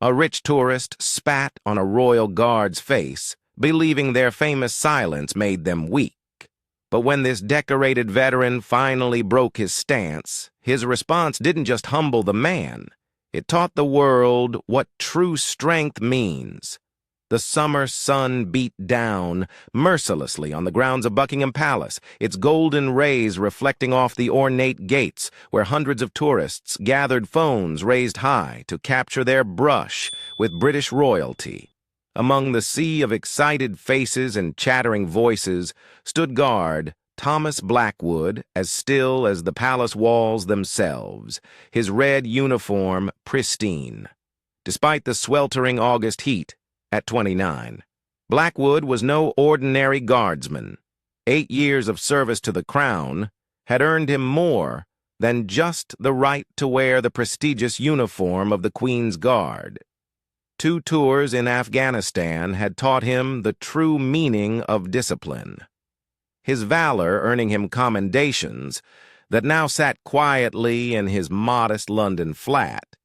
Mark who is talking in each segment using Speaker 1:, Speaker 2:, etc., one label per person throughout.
Speaker 1: A rich tourist spat on a royal guard's face, believing their famous silence made them weak. But when this decorated veteran finally broke his stance, his response didn't just humble the man. It taught the world what true strength means. The summer sun beat down mercilessly on the grounds of Buckingham Palace, its golden rays reflecting off the ornate gates where hundreds of tourists gathered, phones raised high to capture their brush with British royalty. Among the sea of excited faces and chattering voices stood guard Thomas Blackwood, as still as the palace walls themselves, his red uniform pristine. Despite the sweltering August heat, at 29, Blackwood was no ordinary guardsman. 8 years of service to the crown had earned him more than just the right to wear the prestigious uniform of the Queen's Guard. 2 tours in Afghanistan had taught him the true meaning of discipline. His valor earning him commendations that now sat quietly in his modest London flat.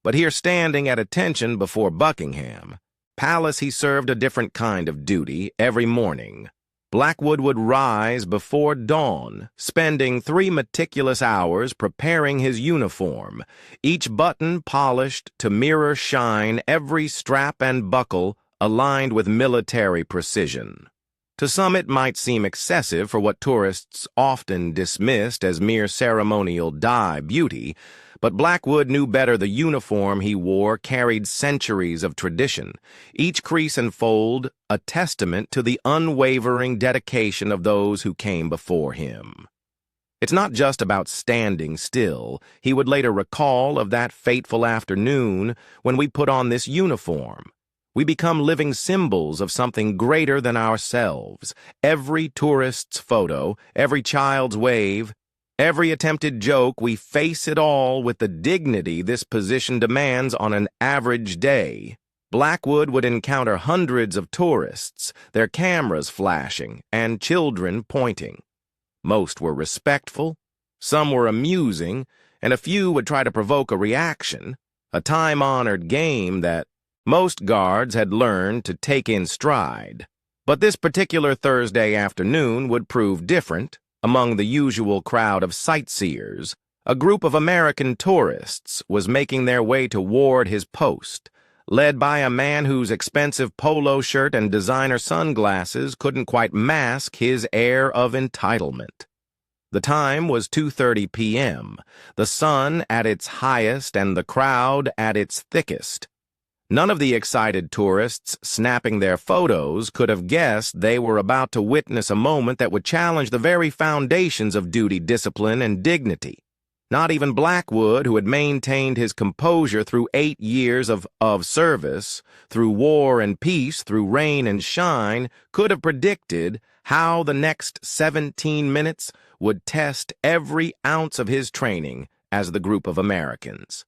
Speaker 1: But here, standing at attention before Buckingham Palace, he served a different kind of duty every morning. Blackwood would rise before dawn, spending 3 meticulous hours preparing his uniform, each button polished to mirror shine, every strap and buckle aligned with military precision. To some it might seem excessive for what tourists often dismissed as mere ceremonial dye beauty, but Blackwood knew better. The uniform he wore carried centuries of tradition, each crease and fold a testament to the unwavering dedication of those who came before him. It's not just about standing still. He would later recall of that fateful afternoon when we put on this uniform. We become living symbols of something greater than ourselves. Every tourist's photo, every child's wave, every attempted joke, we face it all with the dignity this position demands on an average day. Blackwood would encounter hundreds of tourists, their cameras flashing, and children pointing. Most were respectful, some were amusing, and a few would try to provoke a reaction, a time-honored game that most guards had learned to take in stride. But this particular Thursday afternoon would prove different. Among the usual crowd of sightseers, a group of American tourists was making their way toward his post, led by a man whose expensive polo shirt and designer sunglasses couldn't quite mask his air of entitlement. The time was 2:30 p.m., the sun at its highest and the crowd at its thickest. None of the excited tourists snapping their photos could have guessed they were about to witness a moment that would challenge the very foundations of duty, discipline, and dignity. Not even Blackwood, who had maintained his composure through 8 years of service, through war and peace, through rain and shine, could have predicted how the next 17 minutes would test every ounce of his training as the group of Americans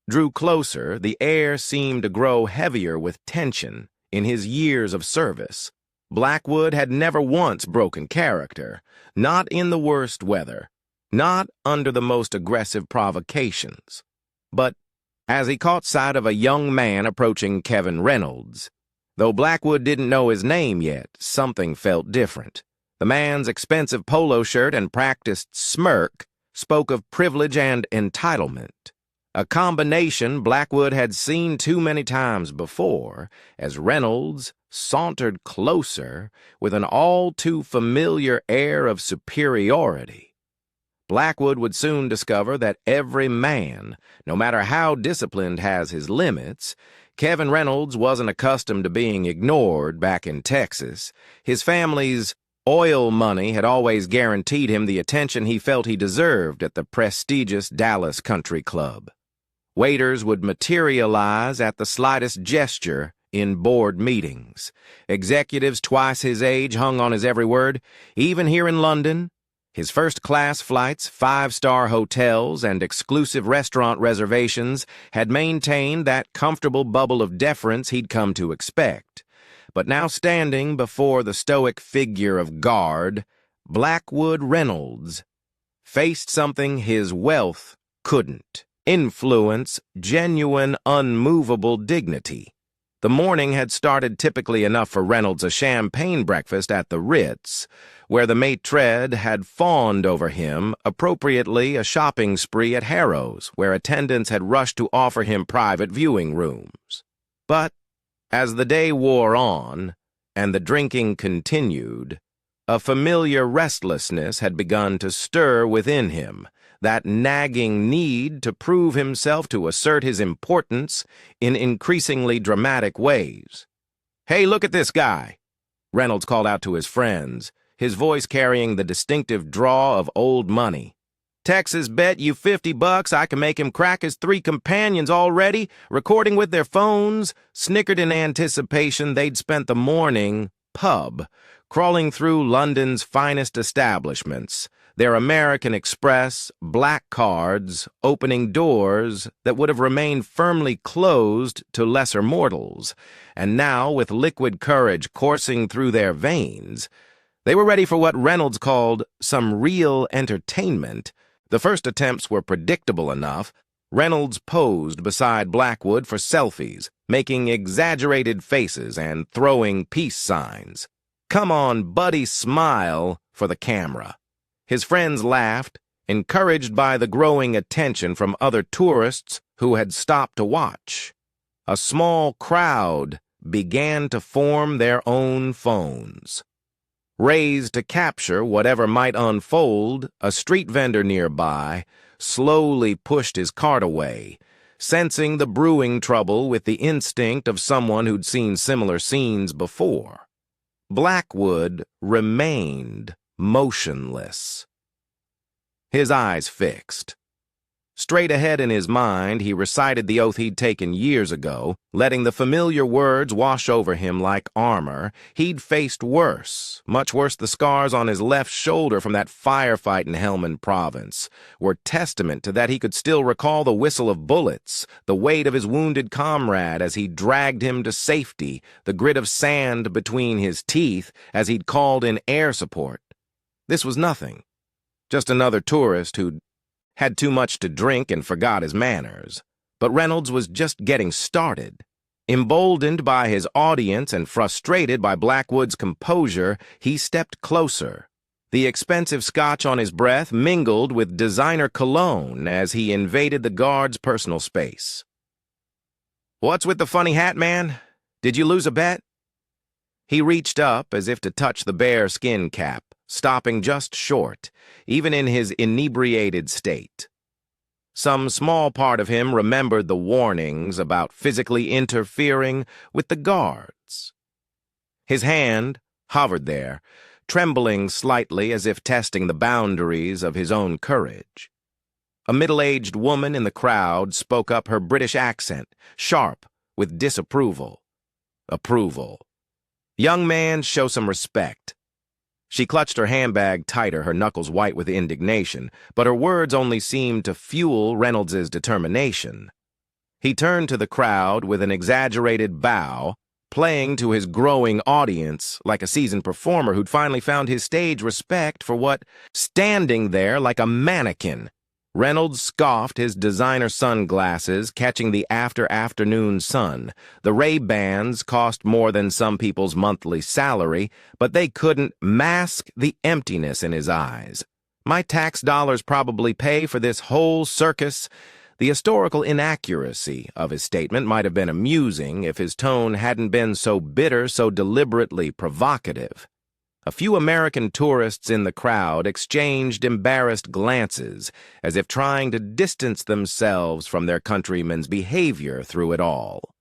Speaker 1: drew closer. The air seemed to grow heavier with tension. In his years of service, Blackwood had never once broken character, not in the worst weather, not under the most aggressive provocations. But as he caught sight of a young man approaching Kevin Reynolds, though Blackwood didn't know his name yet, something felt different. The man's expensive polo shirt and practiced smirk spoke of privilege and entitlement. A combination Blackwood had seen too many times before, as Reynolds sauntered closer with an all-too-familiar air of superiority. Blackwood would soon discover that every man, no matter how disciplined, has his limits. Kevin Reynolds wasn't accustomed to being ignored back in Texas. His family's oil money had always guaranteed him the attention he felt he deserved at the prestigious Dallas Country Club. Waiters would materialize at the slightest gesture in board meetings. Executives twice his age hung on his every word. Even here in London, his first-class flights, 5-star hotels, and exclusive restaurant reservations had maintained that comfortable bubble of deference he'd come to expect. But now, standing before the stoic figure of guard, Blackwood Reynolds faced something his wealth couldn't. influence, genuine, unmovable dignity. The morning had started typically enough for Reynolds a champagne breakfast at the Ritz, where the maître had fawned over him, appropriately a shopping spree at Harrow's, where attendants had rushed to offer him private viewing rooms. But as the day wore on, and the drinking continued, a familiar restlessness had begun to stir within him, that nagging need to prove himself, to assert his importance in increasingly dramatic ways. "Hey, look at this guy," Reynolds called out to his friends, his voice carrying the distinctive drawl of old money. "Texas bet you $50 I can make him crack his 3 companions already, recording with their phones," snickered in anticipation they'd spent the morning pub, crawling through London's finest establishments, their American Express, black cards, opening doors that would have remained firmly closed to lesser mortals, and now, with liquid courage coursing through their veins, they were ready for what Reynolds called some real entertainment. The first attempts were predictable enough. Reynolds posed beside Blackwood for selfies, making exaggerated faces and throwing peace signs. "Come on, buddy, smile," for the camera. His friends laughed, encouraged by the growing attention from other tourists who had stopped to watch. A small crowd began to form their own phones. Raised to capture whatever might unfold, a street vendor nearby slowly pushed his cart away, sensing the brewing trouble with the instinct of someone who'd seen similar scenes before. Blackwood remained motionless, his eyes fixed. Straight ahead in his mind, he recited the oath he'd taken years ago, letting the familiar words wash over him like armor. He'd faced worse, much worse. The scars on his left shoulder from that firefight in Helmand Province were testament to that. He could still recall the whistle of bullets, the weight of his wounded comrade as he dragged him to safety, the grit of sand between his teeth as he'd called in air support. This was nothing. Just another tourist who'd had too much to drink and forgot his manners. But Reynolds was just getting started. Emboldened by his audience and frustrated by Blackwood's composure, he stepped closer. The expensive scotch on his breath mingled with designer cologne as he invaded the guard's personal space. "What's with the funny hat, man? Did you lose a bet?" He reached up as if to touch the bare skin cap, stopping just short, even in his inebriated state. Some small part of him remembered the warnings about physically interfering with the guards. His hand hovered there, trembling slightly as if testing the boundaries of his own courage. A middle-aged woman in the crowd spoke up, her British accent sharp with disapproval. Approval. "Young man, show some respect." She clutched her handbag tighter, her knuckles white with indignation, but her words only seemed to fuel Reynolds's determination. He turned to the crowd with an exaggerated bow, playing to his growing audience like a seasoned performer who'd finally found his stage respect for what, standing there like a mannequin. Reynolds scoffed his designer sunglasses, catching the afternoon sun. The Ray-Bans cost more than some people's monthly salary, but they couldn't mask the emptiness in his eyes. "My tax dollars probably pay for this whole circus." The historical inaccuracy of his statement might have been amusing if his tone hadn't been so bitter, so deliberately provocative. A few American tourists in the crowd exchanged embarrassed glances, as if trying to distance themselves from their countrymen's behavior through it all.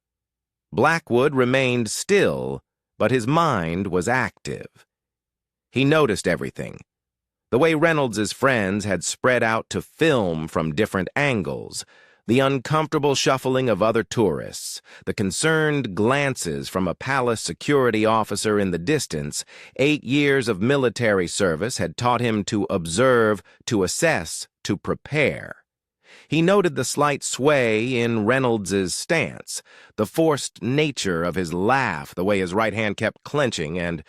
Speaker 1: Blackwood remained still, but his mind was active. He noticed everything. The way Reynolds's friends had spread out to film from different angles, the uncomfortable shuffling of other tourists, the concerned glances from a palace security officer in the distance. 8 years of military service had taught him to observe, to assess, to prepare. He noted the slight sway in Reynolds's stance, the forced nature of his laugh, the way his right hand kept clenching and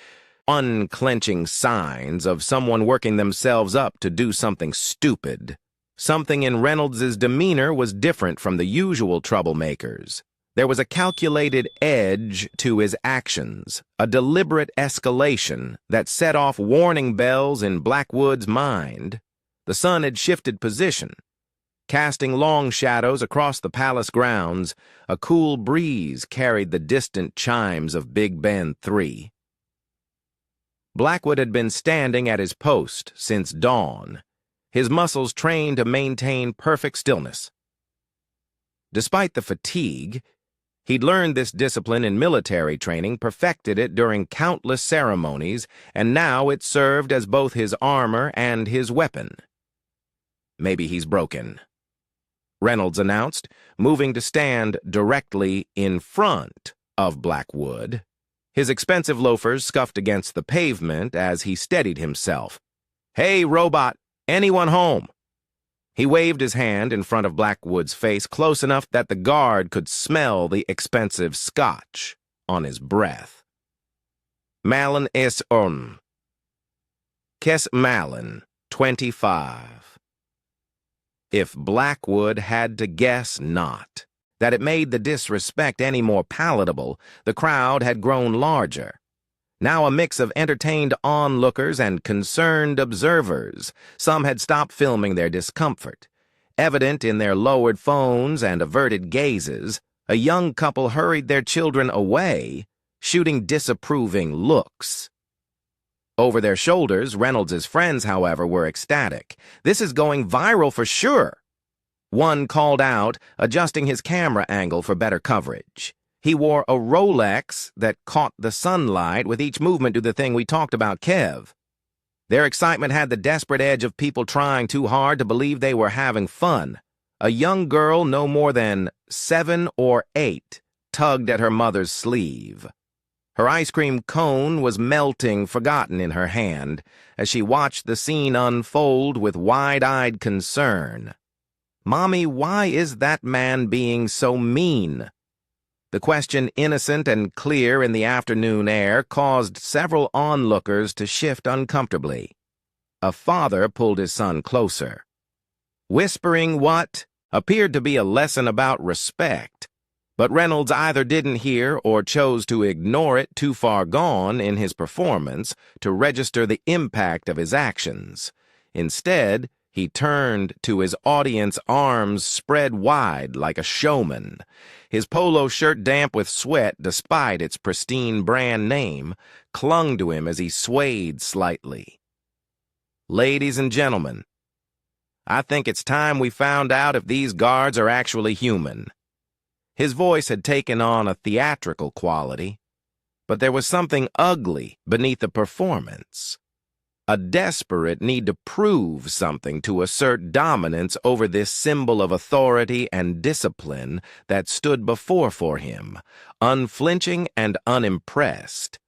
Speaker 1: unclenching, signs of someone working themselves up to do something stupid. Something in Reynolds's demeanor was different from the usual troublemakers. There was a calculated edge to his actions, a deliberate escalation that set off warning bells in Blackwood's mind. The sun had shifted position. Casting long shadows across the palace grounds, a cool breeze carried the distant chimes of Big Ben 3. Blackwood had been standing at his post since dawn, his muscles trained to maintain perfect stillness. Despite the fatigue, he'd learned this discipline in military training, perfected it during countless ceremonies, and now it served as both his armor and his weapon. "Maybe he's broken," Reynolds announced, moving to stand directly in front of Blackwood. His expensive loafers scuffed against the pavement as he steadied himself. "Hey, robot, anyone home?" He waved his hand in front of Blackwood's face, close enough that the guard could smell the expensive scotch on his breath. "Malin es on. Kes Malin, 25. If Blackwood had to guess not. That it made the disrespect any more palatable, the crowd had grown larger. Now a mix of entertained onlookers and concerned observers. Some had stopped filming their discomfort. Evident in their lowered phones and averted gazes, a young couple hurried their children away, shooting disapproving looks. Over their shoulders, Reynolds's friends, however, were ecstatic. "This is going viral for sure." One called out, adjusting his camera angle for better coverage. He wore a Rolex that caught the sunlight with each movement to the thing we talked about, Kev. Their excitement had the desperate edge of people trying too hard to believe they were having fun. A young girl no more than 7 or 8 tugged at her mother's sleeve. Her ice cream cone was melting, forgotten in her hand, as she watched the scene unfold with wide-eyed concern. "Mommy, why is that man being so mean?" The question, innocent and clear in the afternoon air, caused several onlookers to shift uncomfortably. A father pulled his son closer. Whispering what appeared to be a lesson about respect, but Reynolds either didn't hear or chose to ignore it, too far gone in his performance to register the impact of his actions. Instead, he turned to his audience, arms spread wide like a showman. His polo shirt, damp with sweat despite its pristine brand name, clung to him as he swayed slightly. "Ladies and gentlemen, I think it's time we found out if these guards are actually human." His voice had taken on a theatrical quality, but there was something ugly beneath the performance. A desperate need to prove something, to assert dominance over this symbol of authority and discipline that stood before for him, unflinching and unimpressed.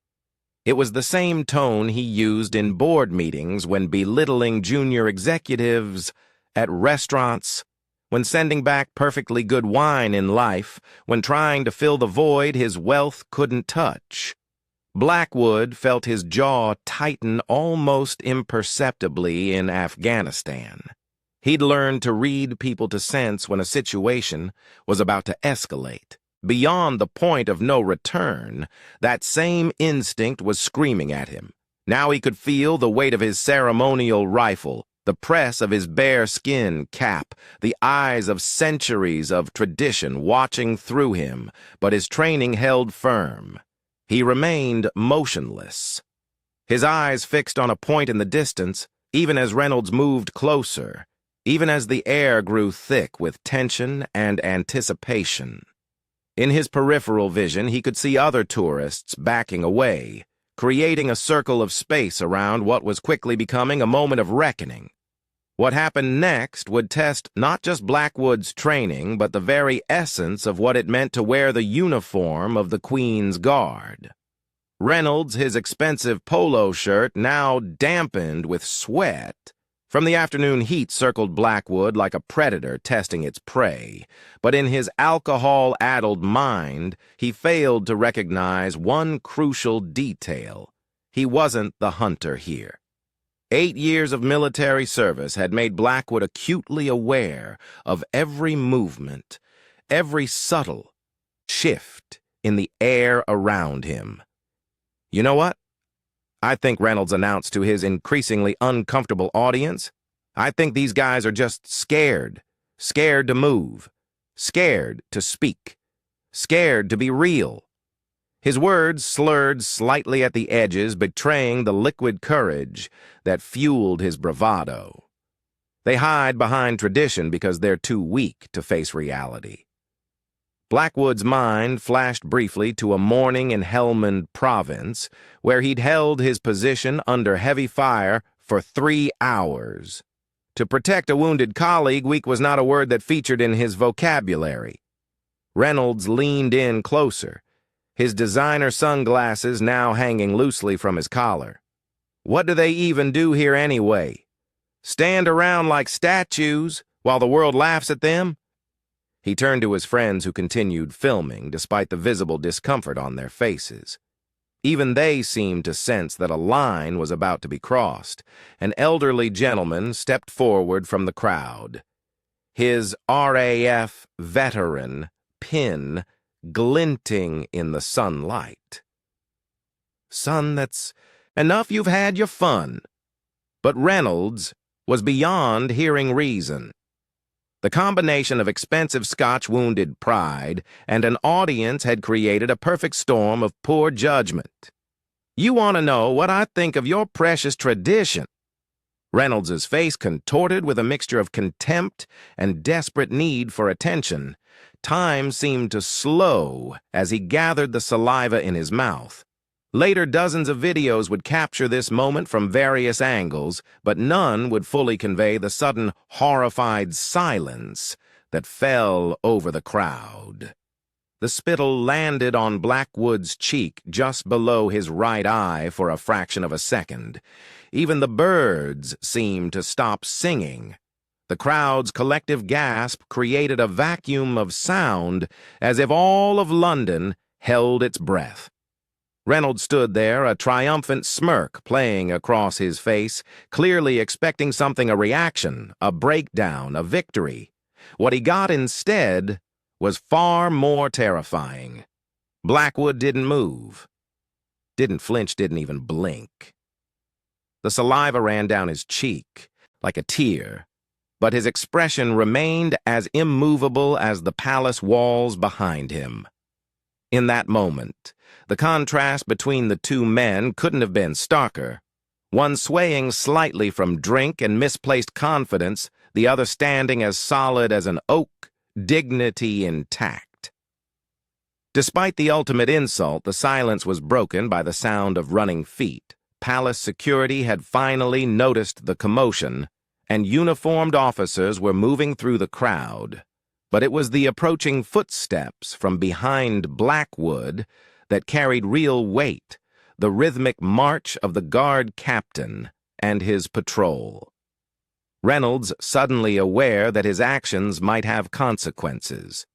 Speaker 1: It was the same tone he used in board meetings, when belittling junior executives, at restaurants, when sending back perfectly good wine in life, when trying to fill the void his wealth couldn't touch. Blackwood felt his jaw tighten almost imperceptibly in Afghanistan. He'd learned to read people to sense when a situation was about to escalate. Beyond the point of no return, that same instinct was screaming at him. Now he could feel the weight of his ceremonial rifle, the press of his bearskin cap, the eyes of centuries of tradition watching through him, but his training held firm. He remained motionless, his eyes fixed on a point in the distance, even as Reynolds moved closer, even as the air grew thick with tension and anticipation. In his peripheral vision, he could see other tourists backing away, creating a circle of space around what was quickly becoming a moment of reckoning. What happened next would test not just Blackwood's training, but the very essence of what it meant to wear the uniform of the Queen's Guard. Reynolds, his expensive polo shirt now dampened with sweat from the afternoon heat, circled Blackwood like a predator testing its prey, but in his alcohol-addled mind, he failed to recognize one crucial detail. He wasn't the hunter here. 8 years of military service had made Blackwood acutely aware of every movement, every subtle shift in the air around him. "You know what?" I think Reynolds announced to his increasingly uncomfortable audience. "I think these guys are just scared. Scared to move. Scared to speak. Scared to be real." His words slurred slightly at the edges, betraying the liquid courage that fueled his bravado. They hide behind tradition because they're too weak to face reality. Blackwood's mind flashed briefly to a morning in Helmand Province, where he'd held his position under heavy fire for 3 hours. To protect a wounded colleague, weak was not a word that featured in his vocabulary. Reynolds leaned in closer, his designer sunglasses now hanging loosely from his collar. "What do they even do here anyway? Stand around like statues while the world laughs at them?" He turned to his friends, who continued filming despite the visible discomfort on their faces. Even they seemed to sense that a line was about to be crossed. An elderly gentleman stepped forward from the crowd, his RAF veteran pin glinting in the sunlight. "Son, that's enough, you've had your fun." But Reynolds was beyond hearing reason. The combination of expensive Scotch-wounded pride and an audience had created a perfect storm of poor judgment. "You want to know what I think of your precious tradition?" Reynolds's face contorted with a mixture of contempt and desperate need for attention. Time seemed to slow as he gathered the saliva in his mouth. Later, dozens of videos would capture this moment from various angles, but none would fully convey the sudden, horrified silence that fell over the crowd. The spittle landed on Blackwood's cheek just below his right eye for a fraction of a second. Even the birds seemed to stop singing. The crowd's collective gasp created a vacuum of sound, as if all of London held its breath. Reynolds stood there, a triumphant smirk playing across his face, clearly expecting something: a reaction, a breakdown, a victory. What he got instead was far more terrifying. Blackwood didn't move, didn't flinch, didn't even blink. The saliva ran down his cheek like a tear, but his expression remained as immovable as the palace walls behind him. In that moment, the contrast between the two men couldn't have been starker. One swaying slightly from drink and misplaced confidence, the other standing as solid as an oak, dignity intact. Despite the ultimate insult, the silence was broken by the sound of running feet. Palace security had finally noticed the commotion, and uniformed officers were moving through the crowd. But it was the approaching footsteps from behind Blackwood that carried real weight, the rhythmic march of the guard captain and his patrol. Reynolds, suddenly aware that his actions might have consequences,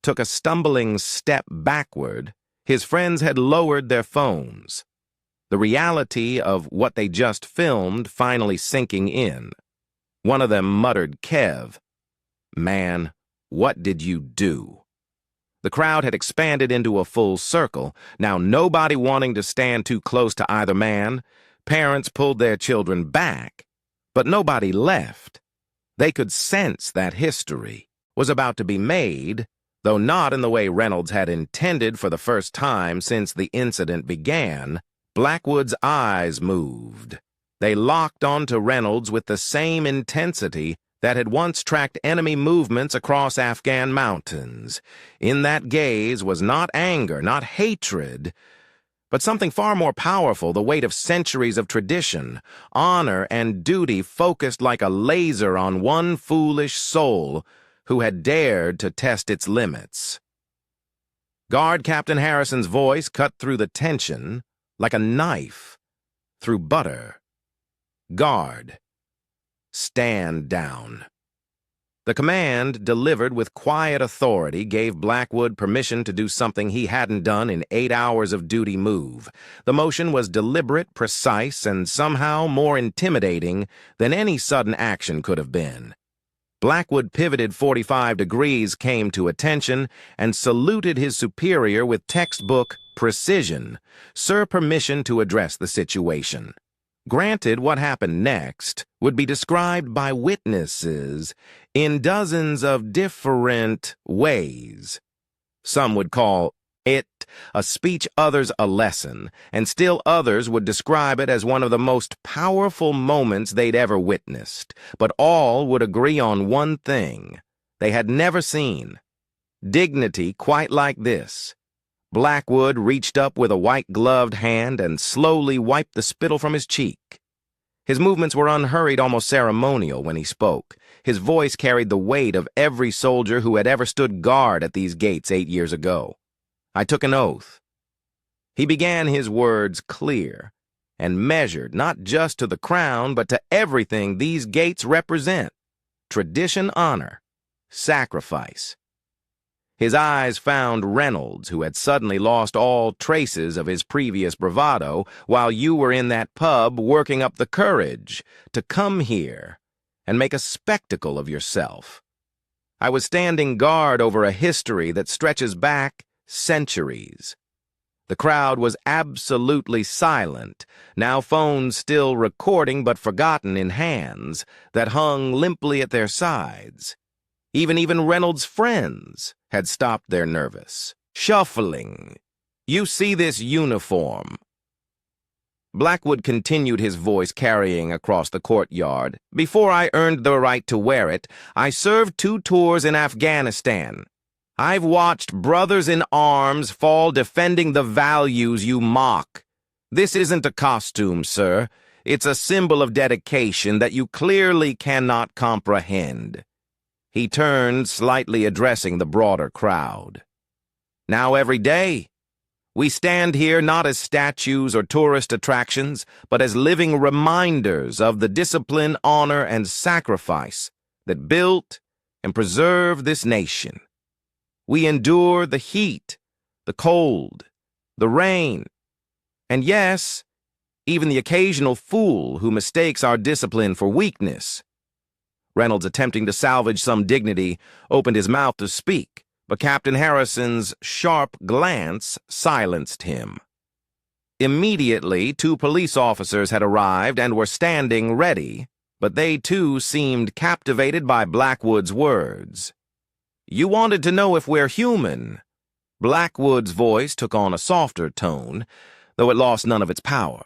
Speaker 1: took a stumbling step backward. His friends had lowered their phones, the reality of what they just filmed finally sinking in. One of them muttered, "Kev, man, what did you do?" The crowd had expanded into a full circle, now nobody wanting to stand too close to either man. Parents pulled their children back, but nobody left. They could sense that history was about to be made, though not in the way Reynolds had intended. For the first time since the incident began, Blackwood's eyes moved. They locked onto Reynolds with the same intensity that had once tracked enemy movements across Afghan mountains. In that gaze was not anger, not hatred, but something far more powerful: the weight of centuries of tradition, honor, and duty focused like a laser on one foolish soul who had dared to test its limits. Guard Captain Harrison's voice cut through the tension like a knife through butter. "Guard, stand down." The command, delivered with quiet authority, gave Blackwood permission to do something he hadn't done in 8 hours of duty move. The motion was deliberate, precise, and somehow more intimidating than any sudden action could have been. Blackwood pivoted 45 degrees, came to attention, and saluted his superior with textbook precision. "Sir, permission to address the situation." Granted, what happened next would be described by witnesses in dozens of different ways. Some would call it a speech, others a lesson, and still others would describe it as one of the most powerful moments they'd ever witnessed. But all would agree on one thing they had never seen: dignity quite like this. Blackwood reached up with a white-gloved hand and slowly wiped the spittle from his cheek. His movements were unhurried, almost ceremonial when he spoke. His voice carried the weight of every soldier who had ever stood guard at these gates 8 years ago. "I took an oath." He began his words clear and measured, not just to the crown, but to everything these gates represent: tradition, honor, sacrifice. His eyes found Reynolds, who had suddenly lost all traces of his previous bravado while you were in that pub working up the courage to come here and make a spectacle of yourself. "I was standing guard over a history that stretches back centuries." The crowd was absolutely silent, now phones still recording but forgotten in hands that hung limply at their sides. Even Reynolds' friends had stopped their nervous shuffling. "You see this uniform?" Blackwood continued, his voice carrying across the courtyard. "Before I earned the right to wear it, I served 2 tours in Afghanistan. I've watched brothers in arms fall defending the values you mock. This isn't a costume, sir. It's a symbol of dedication that you clearly cannot comprehend." He turned, slightly addressing the broader crowd. "Now every day, we stand here not as statues or tourist attractions, but as living reminders of the discipline, honor, and sacrifice that built and preserved this nation. We endure the heat, the cold, the rain, and yes, even the occasional fool who mistakes our discipline for weakness." Reynolds, attempting to salvage some dignity, opened his mouth to speak, but Captain Harrison's sharp glance silenced him. Immediately, 2 police officers had arrived and were standing ready, but they too seemed captivated by Blackwood's words. "You wanted to know if we're human." Blackwood's voice took on a softer tone, though it lost none of its power.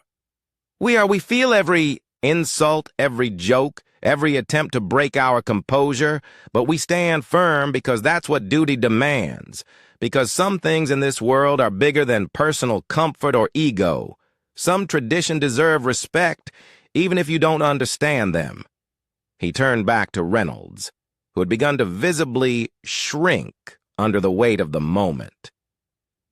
Speaker 1: We feel every insult, every joke, every attempt to break our composure, but we stand firm because that's what duty demands, because some things in this world are bigger than personal comfort or ego. Some traditions deserve respect, even if you don't understand them." He turned back to Reynolds, who had begun to visibly shrink under the weight of the moment.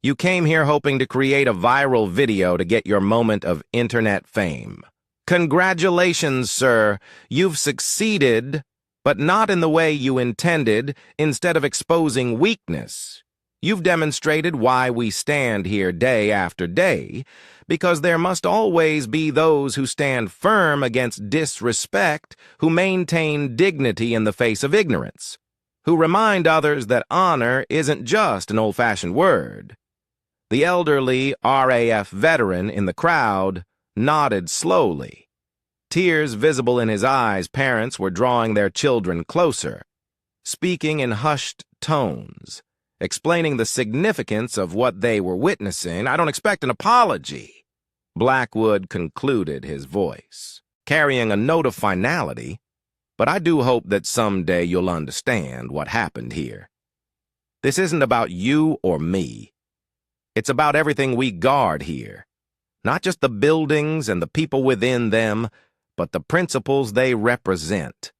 Speaker 1: "You came here hoping to create a viral video to get your moment of internet fame. Congratulations, sir. You've succeeded, but not in the way you intended. Instead of exposing weakness, you've demonstrated why we stand here day after day, because there must always be those who stand firm against disrespect, who maintain dignity in the face of ignorance, who remind others that honor isn't just an old-fashioned word." The elderly RAF veteran in the crowd nodded slowly. Tears visible in his eyes, parents were drawing their children closer, speaking in hushed tones, explaining the significance of what they were witnessing. "I don't expect an apology," Blackwood concluded, his voice carrying a note of finality, "but I do hope that someday you'll understand what happened here. This isn't about you or me. It's about everything we guard here. Not just the buildings and the people within them, but the principles they represent."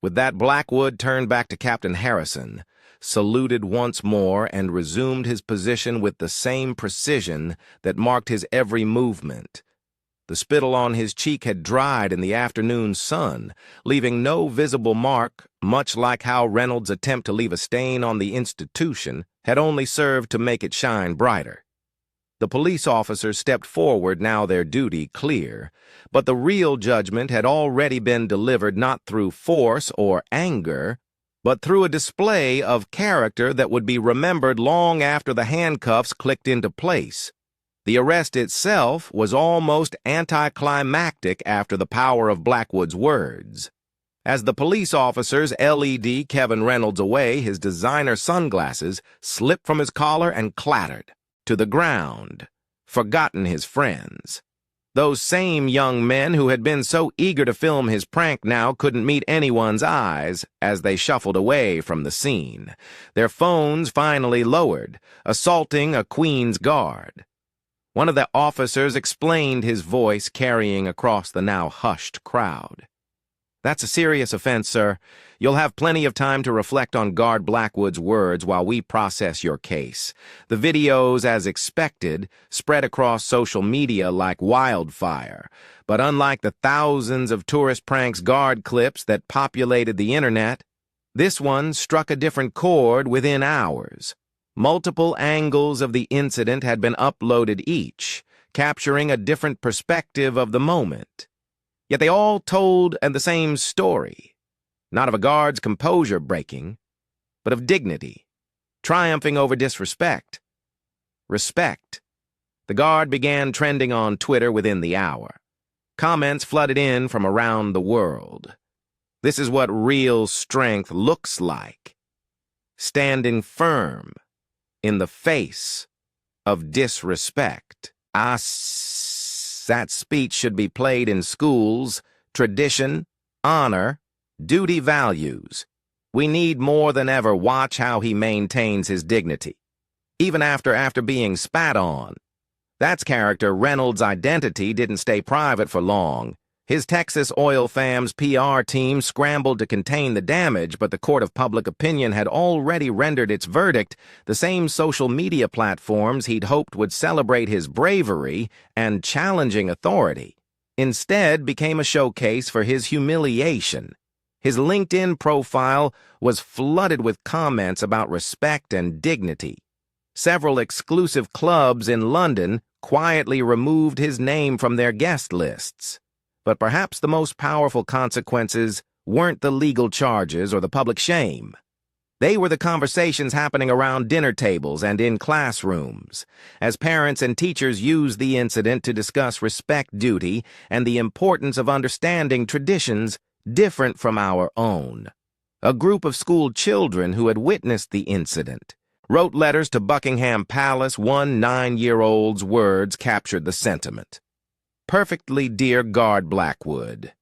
Speaker 1: With that, Blackwood turned back to Captain Harrison, saluted once more, and resumed his position with the same precision that marked his every movement. The spittle on his cheek had dried in the afternoon sun, leaving no visible mark much like how Reynolds' attempt to leave a stain on the institution had only served to make it shine brighter. The police officers stepped forward, now their duty clear, but the real judgment had already been delivered not through force or anger, but through a display of character that would be remembered long after the handcuffs clicked into place. The arrest itself was almost anticlimactic after the power of Blackwood's words. As the police officers LED Kevin Reynolds away, his designer sunglasses slipped from his collar and clattered to the ground, forgotten his friends. Those same young men who had been so eager to film his prank now couldn't meet anyone's eyes as they shuffled away from the scene, their phones finally lowered, assaulting a Queen's Guard. One of the officers explained, his voice carrying across the now hushed crowd. "That's a serious offense, sir. You'll have plenty of time to reflect on Guard Blackwood's words while we process your case." The videos, as expected, spread across social media like wildfire. But unlike the thousands of tourist pranks Guard clips that populated the internet, this one struck a different chord within hours. Multiple angles of the incident had been uploaded each, capturing a different perspective of the moment. Yet they all told the same story, not of a guard's composure breaking, but of dignity, triumphing over disrespect. Respect. The guard began trending on Twitter within the hour. Comments flooded in from around the world. This is what real strength looks like. Standing firm in the face of disrespect. That speech should be played in schools. Tradition, honor, duty values. We need more than ever watch how he maintains his dignity, even after being spat on. That's character. Reynolds' identity didn't stay private for long. His Texas oil fam's PR team scrambled to contain the damage, but the court of public opinion had already rendered its verdict. The same social media platforms he'd hoped would celebrate his bravery and challenging authority instead became a showcase for his humiliation. His LinkedIn profile was flooded with comments about respect and dignity. Several exclusive clubs in London quietly removed his name from their guest lists. But perhaps the most powerful consequences weren't the legal charges or the public shame. They were the conversations happening around dinner tables and in classrooms, as parents and teachers used the incident to discuss respect duty and the importance of understanding traditions different from our own. A group of school children who had witnessed the incident wrote letters to Buckingham Palace. One 9-year-old's words captured the sentiment. "Perfectly dear Guard Blackwood,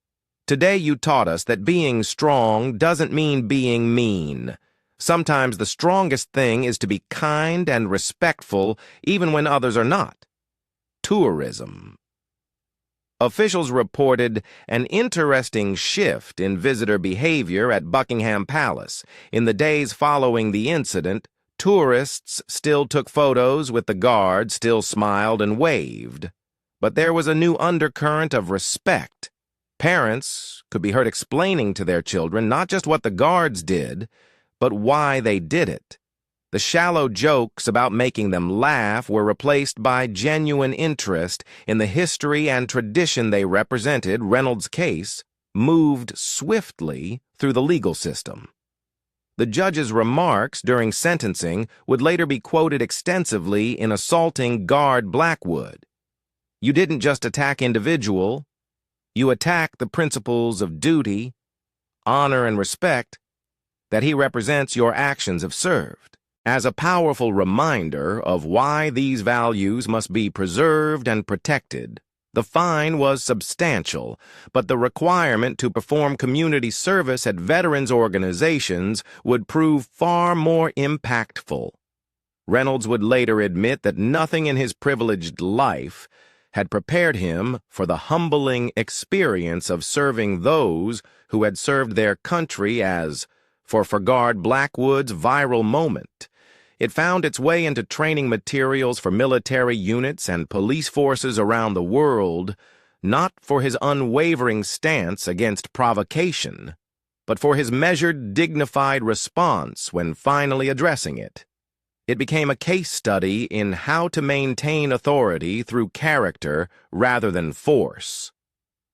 Speaker 1: today you taught us that being strong doesn't mean being mean. Sometimes the strongest thing is to be kind and respectful even when others are not." Tourism. Officials reported an interesting shift in visitor behavior at Buckingham Palace. In the days following the incident, tourists still took photos with the guard, still smiled and waved. But there was a new undercurrent of respect. Parents could be heard explaining to their children not just what the guards did, but why they did it. The shallow jokes about making them laugh were replaced by genuine interest in the history and tradition they represented. Reynolds' case moved swiftly through the legal system. The judge's remarks during sentencing would later be quoted extensively in assaulting Guard Blackwood. "You didn't just attack individual, you attacked the principles of duty, honor, and respect that he represents. Your actions have served as a powerful reminder of why these values must be preserved and protected." The fine was substantial, but the requirement to perform community service at veterans organizations would prove far more impactful. Reynolds would later admit that nothing in his privileged life had prepared him for the humbling experience of serving those who had served their country. As for Guard Blackwood's viral moment, it found its way into training materials for military units and police forces around the world, not for his unwavering stance against provocation, but for his measured, dignified response when finally addressing it. It became a case study in how to maintain authority through character rather than force.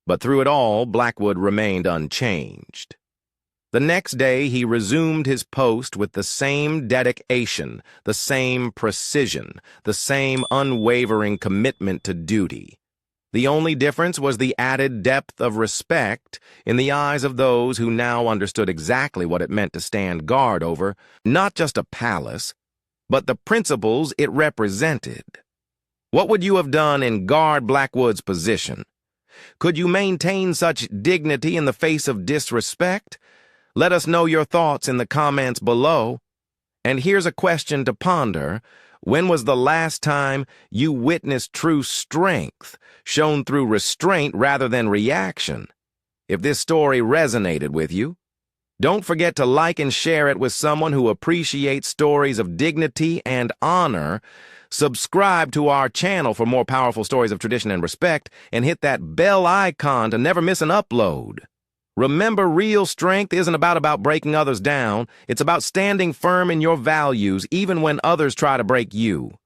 Speaker 1: But through it all, Blackwood remained unchanged. The next day, he resumed his post with the same dedication, the same precision, the same unwavering commitment to duty. The only difference was the added depth of respect in the eyes of those who now understood exactly what it meant to stand guard over not just a palace, but the principles it represented. What would you have done in Guard Blackwood's position? Could you maintain such dignity in the face of disrespect? Let us know your thoughts in the comments below. And here's a question to ponder. When was the last time you witnessed true strength, shown through restraint rather than reaction? If this story resonated with you, don't forget to like and share it with someone who appreciates stories of dignity and honor. Subscribe to our channel for more powerful stories of tradition and respect, and hit that bell icon to never miss an upload. Remember, real strength isn't about breaking others down. It's about standing firm in your values even when others try to break you.